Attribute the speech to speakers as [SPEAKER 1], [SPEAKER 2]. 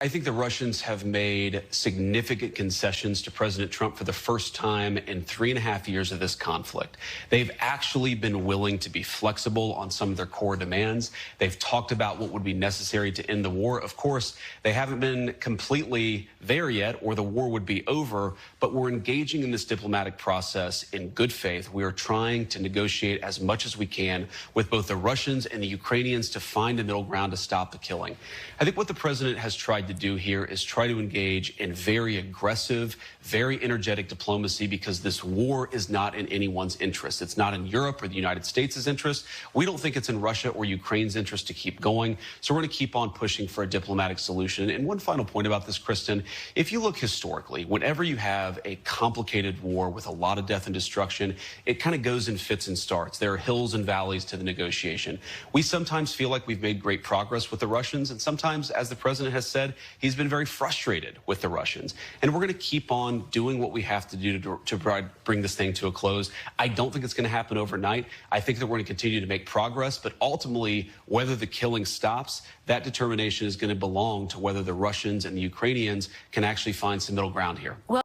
[SPEAKER 1] I think the Russians have made significant concessions to President Trump for the first time in 3.5 years of this conflict. They've actually been willing to be flexible on some of their core demands. They've talked about what would be necessary to end the war. Of course, they haven't been completely there yet, or the war would be over, but we're engaging in this diplomatic process in good faith. We are trying to negotiate as much as we can with both the Russians and the Ukrainians to find a middle ground to stop the killing. I think what the president has tried to do here is try to engage in very aggressive, very energetic diplomacy, because this war is not in anyone's interest. It's not in Europe or the United States' interest. We don't think it's in Russia or Ukraine's interest to keep going. So we're going to keep on pushing for a diplomatic solution. And one final point about this, Kristen, if you look historically, whenever you have a complicated war with a lot of death and destruction, it kind of goes in fits and starts. There are hills and valleys to the negotiation. We sometimes feel like we've made great progress with the Russians, and sometimes, as the president has said, he's been very frustrated with the Russians. And we're going to keep on doing what we have to do to bring this thing to a close. I don't think it's going to happen overnight. I think that we're going to continue to make progress, but ultimately, whether the killing stops, that determination is going to belong to whether the Russians and the Ukrainians can actually find some middle ground here.